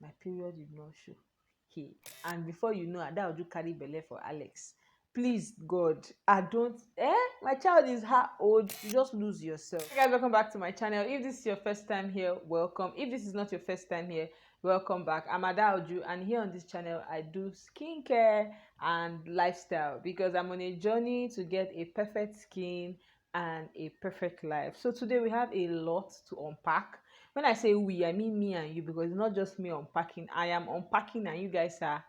my period did not show. Okay. And before you know, Ada-uju carry belle for Alex. Please, God, I don't. My child is how old? You just lose yourself. Hey guys, welcome back to my channel. If this is your first time here, welcome. If this is not your first time here, welcome back. I'm Ada-uju, and here on this channel, I do skincare and lifestyle because I'm on a journey to get a perfect skin and a perfect life. So today we have a lot to unpack. When I say we, I mean me and you, because it's not just me unpacking. I am unpacking and you guys are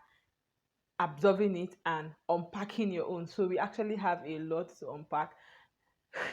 absorbing it and unpacking your own. So we actually have a lot to unpack.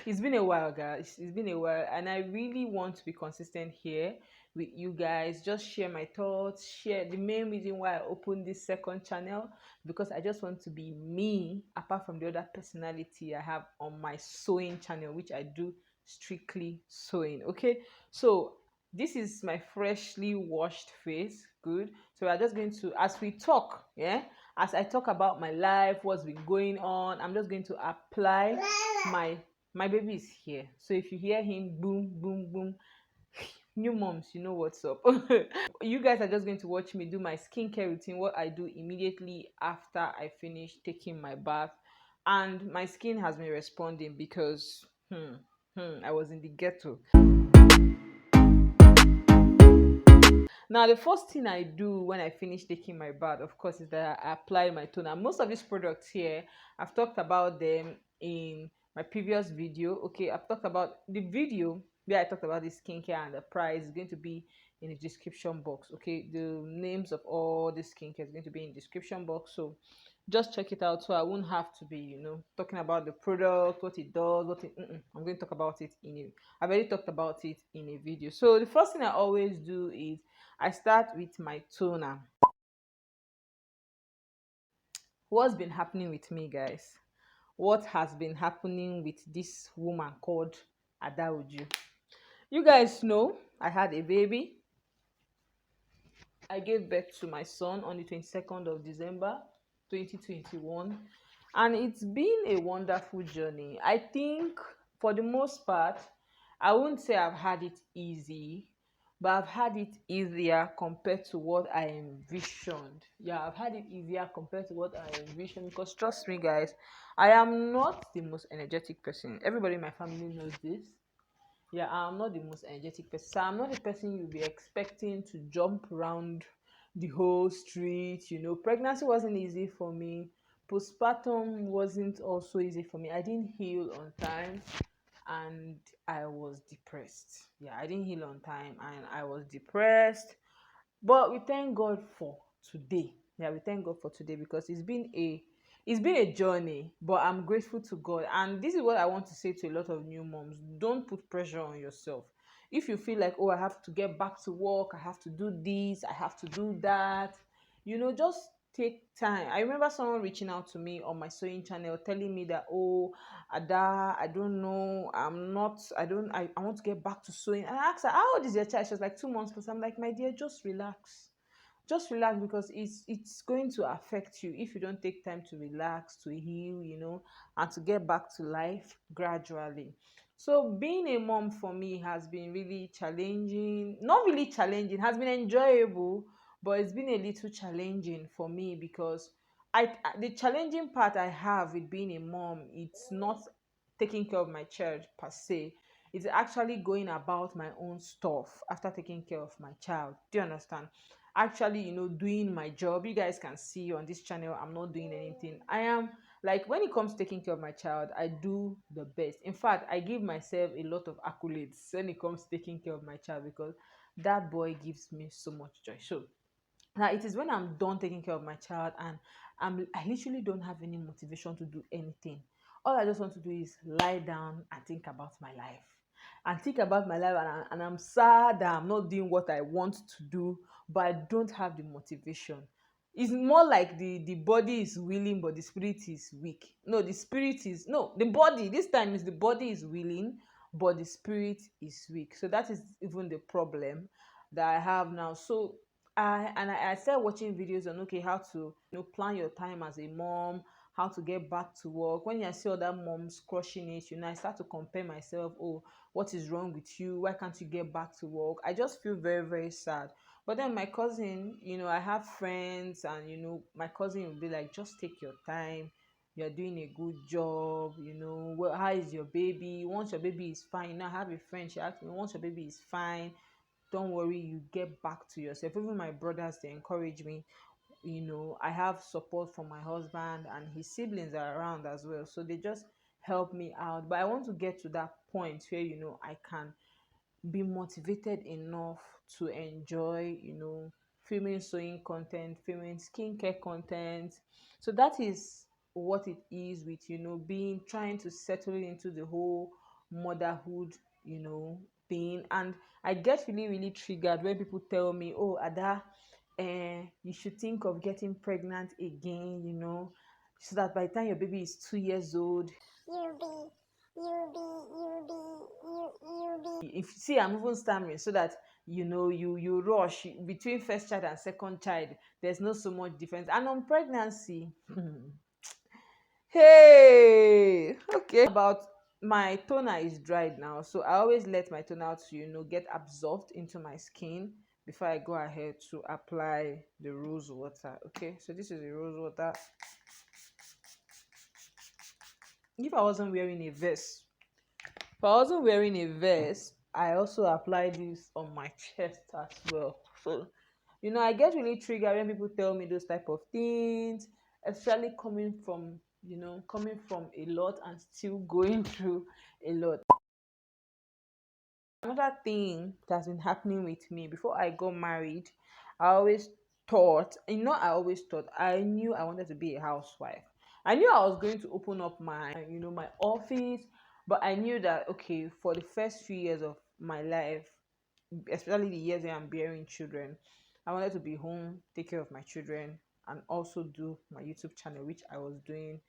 It's been a while, guys. It's been a while, and I really want to be consistent here with you guys. Just share my thoughts, share the main reason why I opened this second channel, because I just want to be me apart from the other personality I have on my sewing channel, which I do strictly sewing. Okay, so this is my freshly washed face. Good. So we are just going to, as we talk, yeah, as I talk about my life, what's been going on, I'm just going to apply my baby is here. So if you hear him boom boom boom, new moms, you know what's up. You guys are just going to watch me do my skincare routine, what I do immediately after I finish taking my bath. And my skin has been responding because I was in the ghetto. Now, the first thing I do when I finish taking my bath, of course, is that I apply my toner. Most of these products here, I've talked about them in my previous video. Okay, I've talked about the video where I talked about the skincare and the price is going to be in the description box. Okay, the names of all the skincare is going to be in the description box. So just check it out, so I won't have to be, talking about the product, what it does, I'm going to talk about it I've already talked about it in a video. So the first thing I always do is I start with my toner. What's been happening with me, guys? What has been happening with this woman called Ada-uju? You guys know I had a baby. I gave birth to my son on the 22nd of December 2021, and it's been a wonderful journey. I think for the most part, I wouldn't say I've had it easy, but I've had it easier compared to what I envisioned. Yeah, I've had it easier compared to what I envisioned, because trust me, guys, I am not the most energetic person. Everybody in my family knows this. Yeah, I'm not the most energetic person. So I'm not the person you'll be expecting to jump around the whole street. Pregnancy wasn't easy for me. Postpartum wasn't also easy for me. I didn't heal on time and I was depressed. Yeah, I didn't heal on time and I was depressed. But we thank God for today. Yeah, we thank God for today, because it's been a journey, but I'm grateful to God. And this is what I want to say to a lot of new moms. Don't put pressure on yourself. If you feel like, oh, I have to get back to work, I have to do this, I have to do that, just take time. I remember someone reaching out to me on my sewing channel telling me that, oh, Ada, I don't know, I want to get back to sewing. And I asked her, how old is your child? She was like 2 months plus. I'm like, my dear, just relax, because it's going to affect you if you don't take time to relax, to heal, and to get back to life gradually. So being a mom for me has been really challenging. Not really challenging, has been enjoyable, but it's been a little challenging for me, because the challenging part I have with being a mom, it's not taking care of my child per se. It's actually going about my own stuff after taking care of my child. Do you understand? Actually, doing my job. You guys can see on this channel, I'm not doing anything. I am, like, when it comes to taking care of my child, I do the best. In fact, I give myself a lot of accolades when it comes to taking care of my child, because that boy gives me so much joy. So now it is when I'm done taking care of my child and I literally don't have any motivation to do anything. All I just want to do is lie down and think about my life. And think about my life, and I'm sad that I'm not doing what I want to do, but I don't have the motivation. It's more like the body is willing, but the spirit is weak. No, the body, this time is the body is willing, but the spirit is weak. So that is even the problem that I have now. So I started watching videos on, okay, how to plan your time as a mom, how to get back to work. When I see other moms crushing it, I start to compare myself. Oh, what is wrong with you? Why can't you get back to work? I just feel very, very sad. But then my cousin, I have friends, and my cousin will be like, just take your time. You're doing a good job. Well, how is your baby? Once your baby is fine, I have a friend. She asked me, once your baby is fine, don't worry, you get back to yourself. Even my brothers, they encourage me. I have support from my husband, and his siblings are around as well, so they just help me out. But I want to get to that point where I can be motivated enough to enjoy, filming sewing content, filming skincare content. So that is what it is with, being trying to settle into the whole motherhood, thing. And I get really, really triggered when people tell me, oh, Ada, you should think of getting pregnant again, so that by the time your baby is 2 years old, you'll be if see I'm even stammering, so that you rush between first child and second child, there's not so much difference. And on pregnancy, hey, okay, about my toner is dried now, so I always let my toner to get absorbed into my skin before I go ahead to apply the rose water. Okay, so this is the rose water. If I wasn't wearing a vest, I also apply this on my chest as well. So, I get really triggered when people tell me those type of things, especially coming from a lot and still going through a lot. Another thing that's been happening with me before I got married, I knew I wanted to be a housewife. I knew I was going to open up my office, but I knew that, okay, for the first few years of my life, especially the years that I'm bearing children, I wanted to be home, take care of my children, and also do my YouTube channel, which I was doing,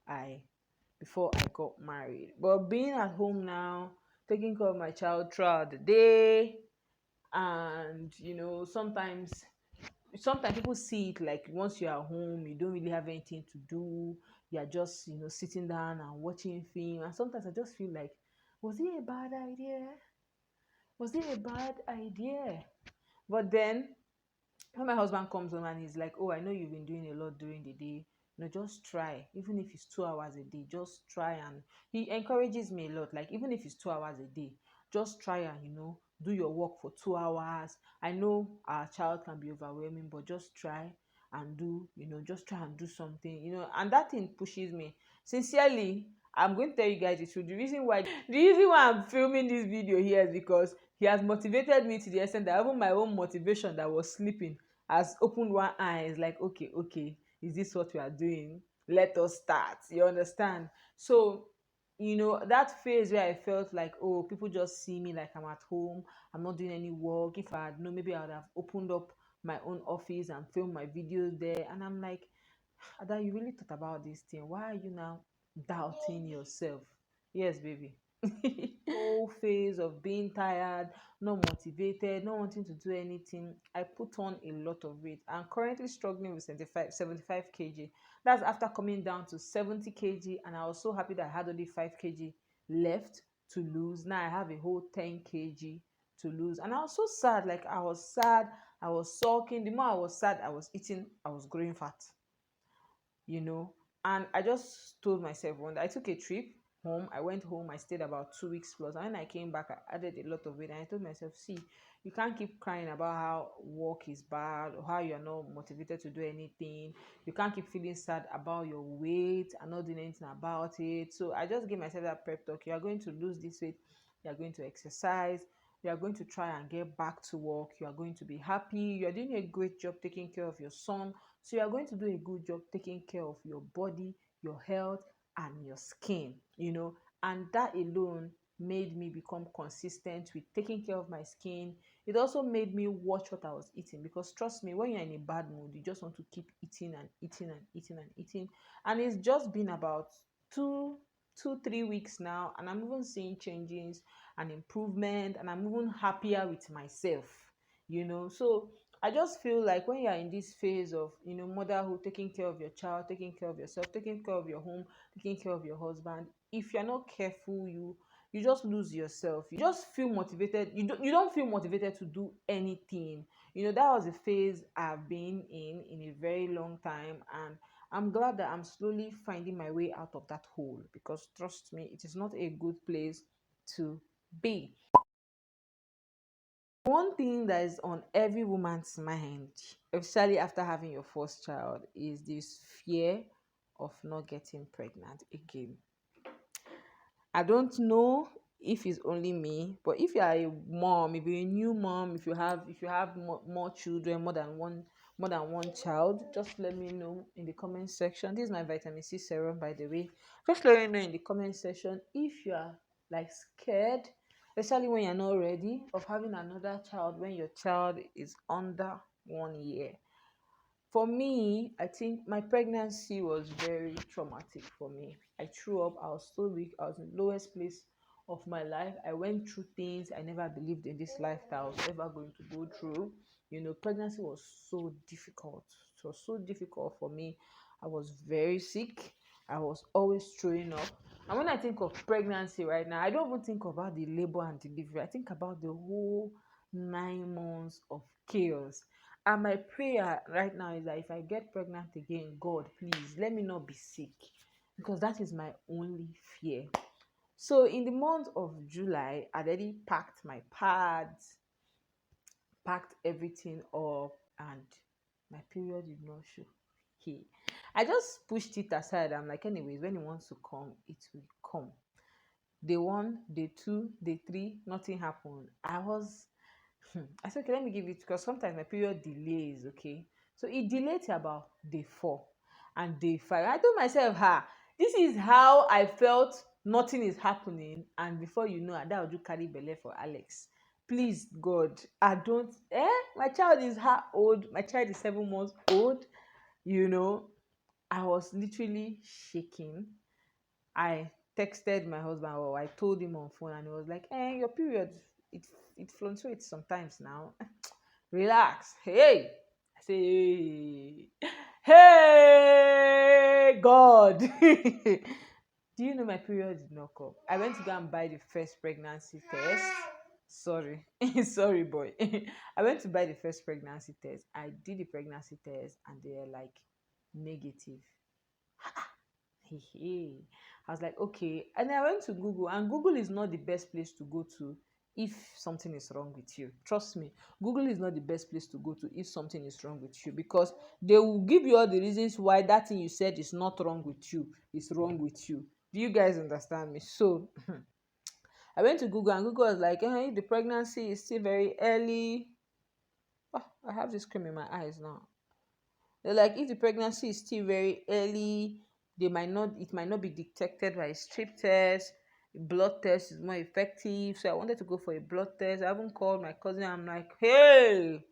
I before I got married. But being at home now, taking care of my child throughout the day, and sometimes people see it like once you're at home, you don't really have anything to do. You're just sitting down and watching film. And sometimes I just feel like, was it a bad idea? Was it a bad idea? But then when my husband comes home and he's like, oh, I know you've been doing a lot during the day, just try. Even if it's 2 hours a day, just try. And he encourages me a lot, like, even if it's 2 hours a day, just try and do your work for 2 hours. I know our child can be overwhelming, but just try and just try and do something, and that thing pushes me. Sincerely, I'm going to tell you guys the truth. The reason why I'm filming this video here is because he has motivated me to the extent that even my own motivation that was sleeping has opened one eye. It's like, okay, okay, is this what we are doing? Let us start. You understand? So, that phase where I felt like, oh, people just see me like I'm at home, I'm not doing any work. If I had known, maybe I would have opened up my own office and filmed my videos there. And I'm like, Ada, you really thought about this thing. Why are you now doubting yourself? Yes, baby. Whole phase of being tired, not motivated, not wanting to do anything, I put on a lot of weight. I'm currently struggling with 75 kg. That's after coming down to 70 kg, and I was so happy that I had only 5 kg left to lose. Now I have a whole 10 kg to lose, and I was so sad. Like, I was sad, I was sulking. The more I was sad, I was eating, I was growing fat you know. And I just told myself, one day I took a trip home. I went home, I stayed about 2 weeks plus. And when I came back, I added a lot of weight. And I told myself, see, you can't keep crying about how work is bad or how you're not motivated to do anything. You can't keep feeling sad about your weight and not doing anything about it. So I just gave myself that prep talk. You are going to lose this weight, you are going to exercise, you are going to try and get back to work, you are going to be happy, you are doing a great job taking care of your son, so you are going to do a good job taking care of your body, your health, and your skin. And that alone made me become consistent with taking care of my skin. It also made me watch what I was eating, because trust me, when you're in a bad mood, you just want to keep eating and eating and eating and eating. And it's just been about 3 weeks now, and I'm even seeing changes and improvement, and I'm even happier with myself. So I just feel like when you're in this phase of motherhood, taking care of your child, taking care of yourself, taking care of your home, taking care of your husband, if you're not careful, you you just lose yourself. You just feel motivated. You don't feel motivated to do anything. That was a phase I've been in a very long time, and I'm glad that I'm slowly finding my way out of that hole, because trust me, it is not a good place to be. One thing that is on every woman's mind, especially after having your first child, is this fear of not getting pregnant again. I don't know if it's only me, but if you are a mom, if you're a new mom, if you have more children, more than one child, just let me know in the comment section. This is my vitamin C serum, by the way. Just let me know in the comment section if you are like scared, especially when you're not ready, of having another child when your child is under 1 year. For me, I think my pregnancy was very traumatic for me. I threw up. I was so weak. I was in the lowest place of my life. I went through things I never believed in this life that I was ever going to go through. Pregnancy was so difficult. It was so difficult for me. I was very sick. I was always throwing up. And when I think of pregnancy right now, I don't even think about the labor and delivery. I think about the whole 9 months of chaos. And my prayer right now is that if I get pregnant again, God, please let me not be sick, because that is my only fear. So in the month of July, I already packed my pads, packed everything up, and my period did not show. Hey, I just pushed it aside. I'm like, anyways, when it wants to come, it will come. Day one, day two, day three, nothing happened. I said, okay, let me give it, because sometimes my period delays, okay? So it delayed to about day four and day five. I told myself, this is how I felt nothing is happening. And before you know, Ada-uju carry belle for Alex. Please, God, I don't, my child is how old? My child is 7 months old, you know. I was literally shaking. I texted my husband, or I told him on phone, and he was like, your period, it it fluctuates sometimes now. Relax. Hey. I say, hey, God. Do you know my period did not come? I went to go and buy the first pregnancy test. Sorry. Sorry, boy. I went to buy the first pregnancy test. I did the pregnancy test, and they were like negative. I was like, okay. And I went to Google, and Google is not the best place to go to if something is wrong with you. Trust me, Google is not the best place to go to if something is wrong with you, because they will give you all the reasons why that thing you said is not wrong with you is wrong with you. Do you guys understand me? So I went to Google, and Google was like, the pregnancy is still very early. Oh, I have this cream in my eyes now. They're like, if the pregnancy is still very early, it might not be detected by a strip test. Blood test is more effective. So I wanted to go for a blood test. I haven't called my cousin. I'm like, hey,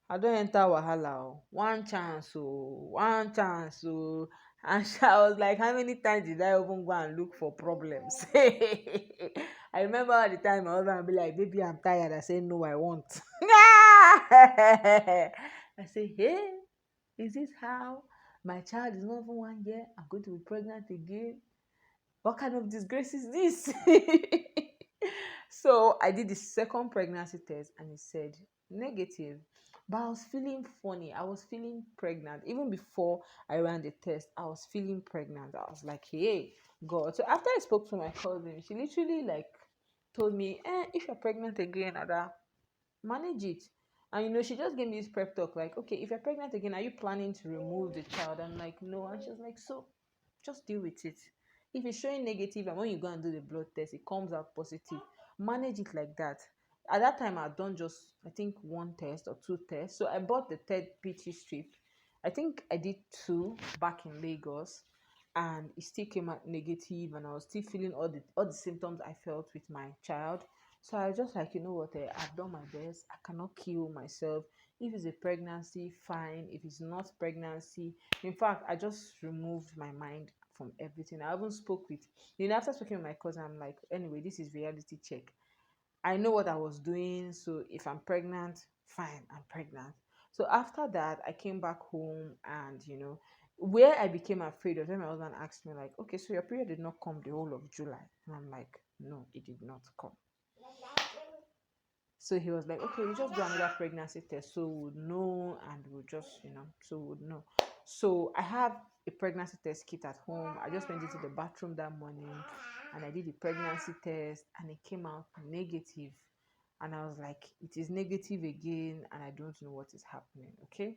I don't enter wahala. One chance, one chance. And I was like, how many times did I even go and look for problems? I remember at the time my husband would be like, baby, I'm tired. I say, no, I won't. I say, hey, is this how my child is not even 1 year? I'm going to be pregnant again. What kind of disgrace is this? So I did the second pregnancy test, and it said negative. But I was feeling funny. I was feeling pregnant. Even before I ran the test, I was feeling pregnant. I was like, hey, God. So after I spoke to my cousin, she literally like told me, if you're pregnant again, Ada, manage it. And she just gave me this prep talk, like, okay, if you're pregnant again, are you planning to remove the child? I'm like, no. And she's like, so just deal with it. If it's showing negative, and when you go and do the blood test, it comes out positive, manage it like that. At that time, I'd done just, I think, one test or two tests. So I bought the third PT strip. I think I did two back in Lagos, and it still came out negative, and I was still feeling all the symptoms I felt with my child. So I was just like, you know what, I've done my best. I cannot kill myself. If it's a pregnancy, fine. If it's not pregnancy, in fact, I just removed my mind from everything. I even spoke with, after speaking with my cousin, I'm like, anyway, this is reality check. I know what I was doing. So if I'm pregnant, fine, I'm pregnant. So after that, I came back home, and where I became afraid of, when my husband asked me, like, okay, so your period did not come the whole of July. And I'm like, No, it did not come. So he was like, okay, we just do another pregnancy test so we'll know, and we'll just, so we'll know. So I have a pregnancy test kit at home. I just went into the bathroom that morning and I did the pregnancy test and it came out negative. And I was like, it is negative again and I don't know what is happening. Okay.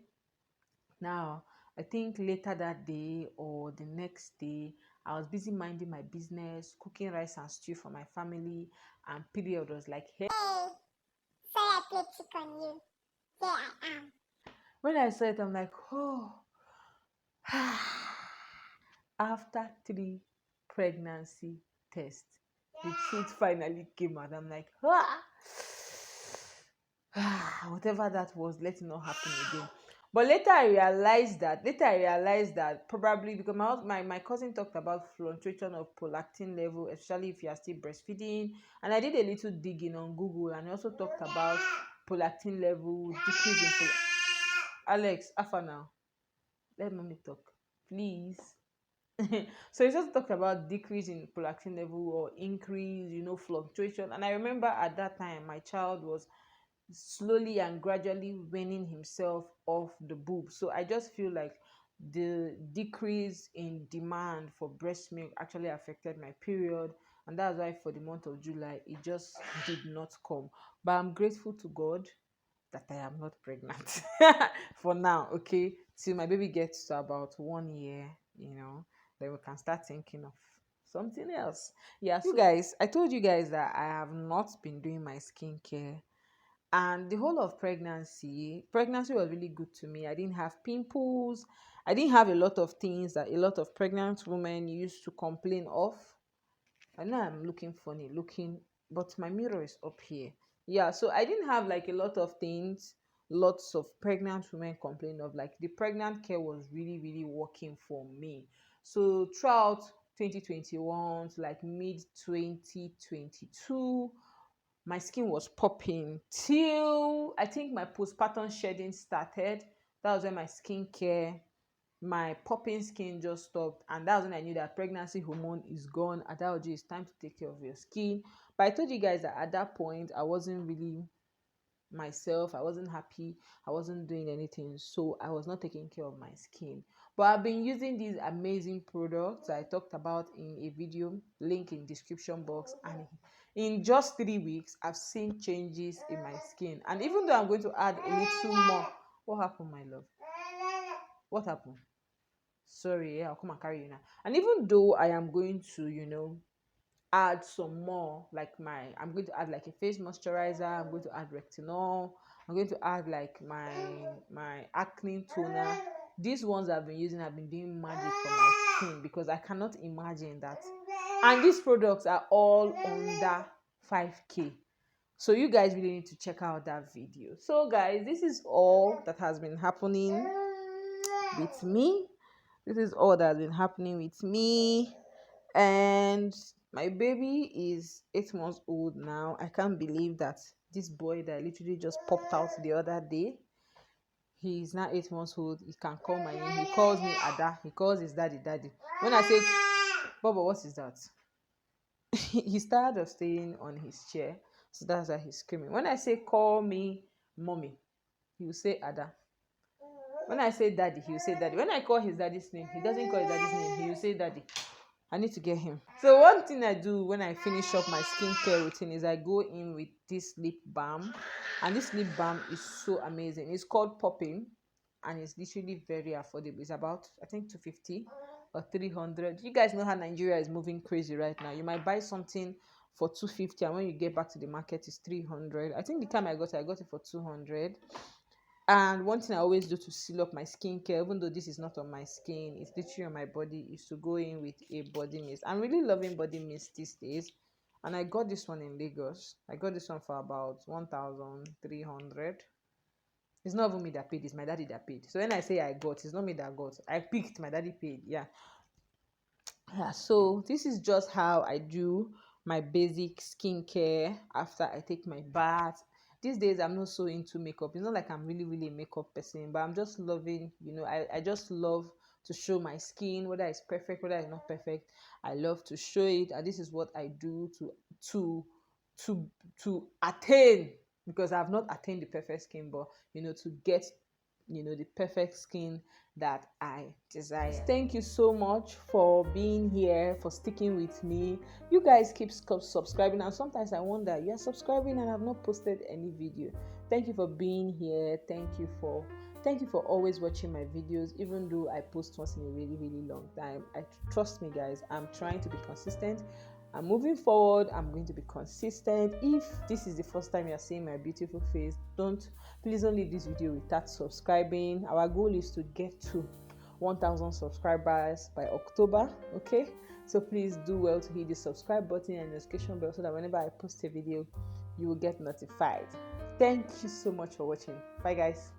Now, I think later that day or the next day, I was busy minding my business, cooking rice and stew for my family, and period was like, hey, sorry I played trick on you. Here I am. When I saw it, I'm like, oh. After 3 pregnancy tests, the truth finally came out. I'm like, whatever that was, let it not happen again. But later I realized that probably because my cousin talked about fluctuation of prolactin level, especially if you are still breastfeeding. And I did a little digging on Google and I also talked about prolactin level, decrease in Alex, Afa now. Let mommy talk, please. So he just talked about decrease in prolactin level or increase, fluctuation. And I remember at that time my child was slowly and gradually weaning himself off the boob. So I just feel like the decrease in demand for breast milk actually affected my period, and that's why for the month of July it just did not come. But I'm grateful to God that I am not pregnant for now, okay, till my baby gets to about 1 year, then we can start thinking of something else. Yeah, so you guys, I told you guys that I have not been doing my skincare, and the whole of pregnancy was really good to me. I didn't have pimples. I didn't have a lot of things that a lot of pregnant women used to complain of. I know I'm looking funny looking, but my mirror is up here. Yeah, so I didn't have like a lot of things lots of pregnant women complain of. Like the pregnant care was really, really working for me. So throughout 2021 to like mid 2022, my skin was popping till I think my postpartum shedding started. That was when my skincare, my popping skin just stopped, and that's when I knew that pregnancy hormone is gone. Ada-uju, it's time to take care of your skin. But I told you guys that at that point I wasn't really myself. I wasn't happy. I wasn't doing anything, so I was not taking care of my skin. But I've been using these amazing products I talked about in a video, link in description box, and in just 3 weeks I've seen changes in my skin. And even though I'm going to add a little more, what happened, my love? What happened? Sorry, yeah, I'll come and carry you now. And even though I am going to, add some more, like I'm going to add like a face moisturizer, I'm going to add retinol, I'm going to add like my acne toner. These ones I've been using have been doing magic for my skin, because I cannot imagine that. And these products are all under 5k. So you guys really need to check out that video. So guys, this is all that has been happening with me. This is all that has been happening with me. And my baby is 8 months old now. I can't believe that this boy that literally just popped out the other day, he's now 8 months old. He can call my name. He calls me Ada. He calls his daddy daddy. When I say, Baba, what is that? He's tired of staying on his chair, so that's why he's screaming. When I say call me mommy, he will say Ada. When I say daddy, he will say daddy. When I call his daddy's name, he doesn't call his daddy's name. He will say daddy. I need to get him. So one thing I do when I finish up my skincare routine is I go in with this lip balm. And this lip balm is so amazing. It's called Popping, and it's literally very affordable. It's about, I think, 250 or 300. You guys know how Nigeria is moving crazy right now. You might buy something for 250, and when you get back to the market, it's 300. I think the time I got it for 200. And one thing I always do to seal up my skincare, even though this is not on my skin, it's literally on my body, is to go in with a body mist. I'm really loving body mist these days. And I got this one in Lagos. I got this one for about 1,300. It's not even me that paid, it's my daddy that paid. So when I say I got, it's not me that got. I picked, my daddy paid. Yeah. So this is just how I do my basic skincare after I take my bath. These days I'm not so into makeup. It's not like I'm really a makeup person, but I'm just loving, I just love to show my skin, whether it's perfect, whether it's not perfect. I love to show it, and this is what I do to to to attain, because I've not attained the perfect skin, but to get the perfect skin that I desire. Thank you so much for being here, for sticking with me. You guys keep subscribing, and sometimes I wonder, you're subscribing and I've not posted any video. Thank you for being here. Thank you for always watching my videos, even though I post once in a really, really long time. Trust me, guys, I'm trying to be consistent. I'm moving forward. I'm going to be consistent. If this is the first time you're seeing my beautiful face, please don't leave this video without subscribing. Our goal is to get to 1,000 subscribers by October. Okay, so please do well to hit the subscribe button and notification bell so that whenever I post a video, you will get notified. Thank you so much for watching. Bye, guys.